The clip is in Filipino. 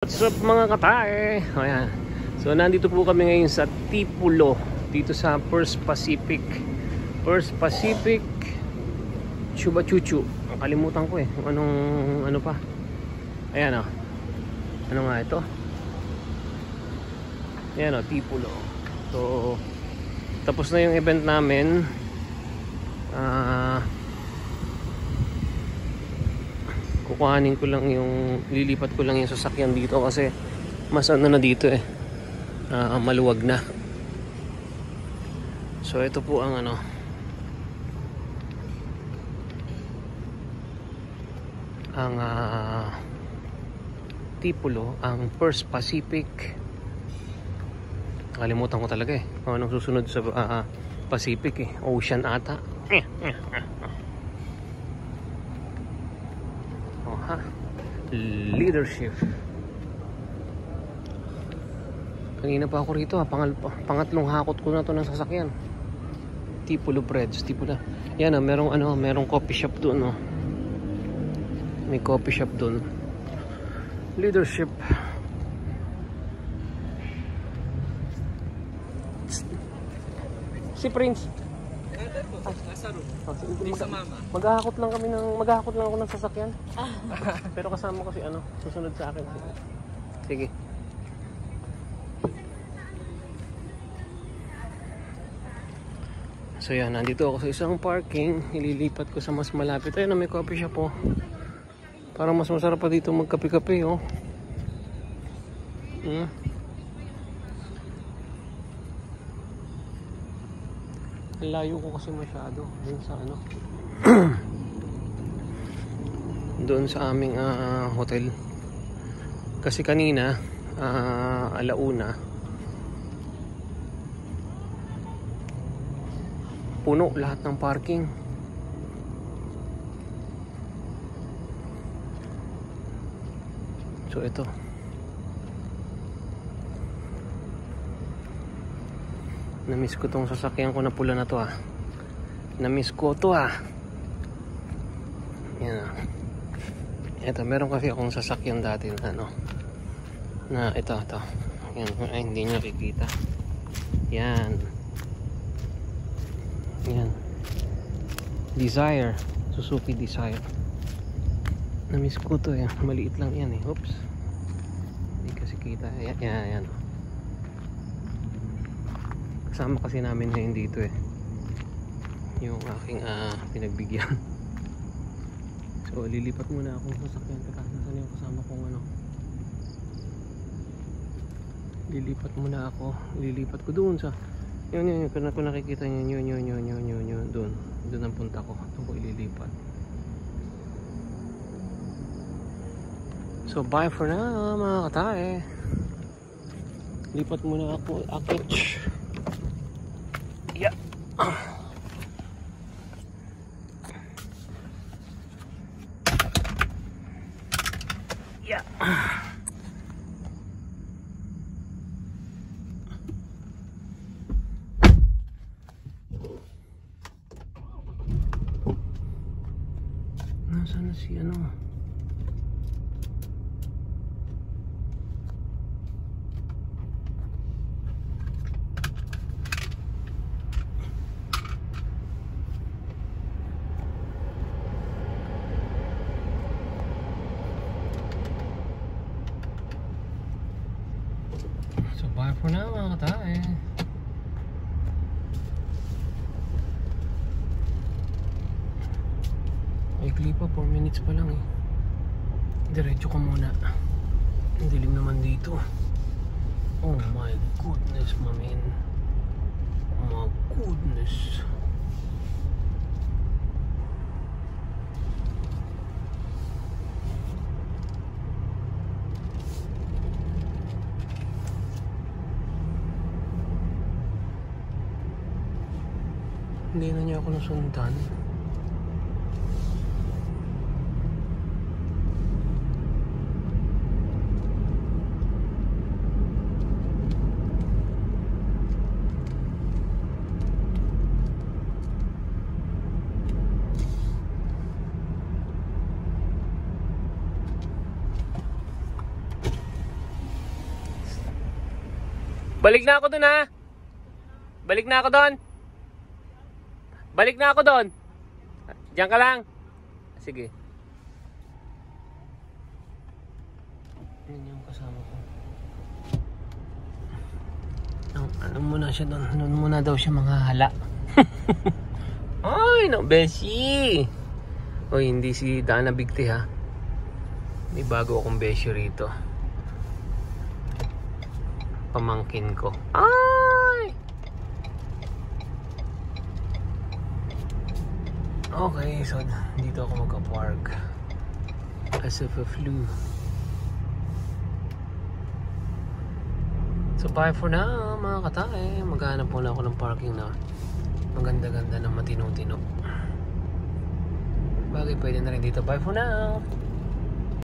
What's up mga katae? Ayan. So nandito po kami ngayon sa Tipulo, dito sa First Pacific Chuba Chuchu. Nakalimutan ko anong ano pa. Ayan o. Ano nga ito? Ayan o, Tipulo. So tapos na yung event namin. Kukuhanin ko lang lilipat ko lang yung sasakyan dito kasi mas ano na dito maluwag na. So ito po ang Tipulo, ang First Pacific. Nakalimutan ko talaga anong susunod sa Pacific Ocean ata. Leadership. Kanina pa ako rito pangatlong hakot ko na to ng sasakyan. Tipulo Breads, Tipulo. Yan merong coffee shop doon May coffee shop doon. Leadership. Si Prince. Maghahakot lang ako ng sasakyan. Pero kasama ko susunod sa akin. Sige. So yan, nandito ako sa isang parking. Ililipat ko sa mas malapit. Ayun na, may coffee shop Parang mas masarap pa dito magkape-kape Layo ko kasi masyado dun sa doon sa aming hotel. Kasi kanina alauna puno lahat ng parking. So ito na-miss ko tong sasakyan ko na pula na to na-miss ko to yan ito, meron kasi akong sasakyan dati na ito yan, hindi nyo nakikita yan Desire, Suzuki Desire. Na-miss ko to maliit lang yan oops, hindi kasi kita yan. Kasama kasi namin ngayon dito yung aking pinagbigyan. So lilipat muna ako sa sasakyan. Teka, nasan yung kasama kong lilipat ko doon sa yun kung nakikita nyo yun doon ang punta ko. Doon ko ililipat. So bye for now mga katae. Lipat muna ako akich. Yeah. Yeah. Nasaan na si So bye for now mga katae. Ikli pa, 4 minutes pa lang Diretso ko muna. Ang dilim naman dito. Oh my goodness, mamin. Oh my goodness. Hindi na niya ako nasundan. Balik na ako dun ha. Balik na ako doon. Balik na ako doon. Diyan ka lang. Sige. Yan yung kasama ko. Ano muna siya doon? Ano muna daw siya mga hala. Ay, no, beshi. Oy, hindi si Dana Bigti ha. May bago akong beshi rito. Pamangkin ko. Ay! Okay, so dito ako magka-park. As if a flu. So bye for now mga katay. Maghanap muna ako ng parking na maganda-ganda na matino-tino. Bagay pwede na rin dito. Bye for now.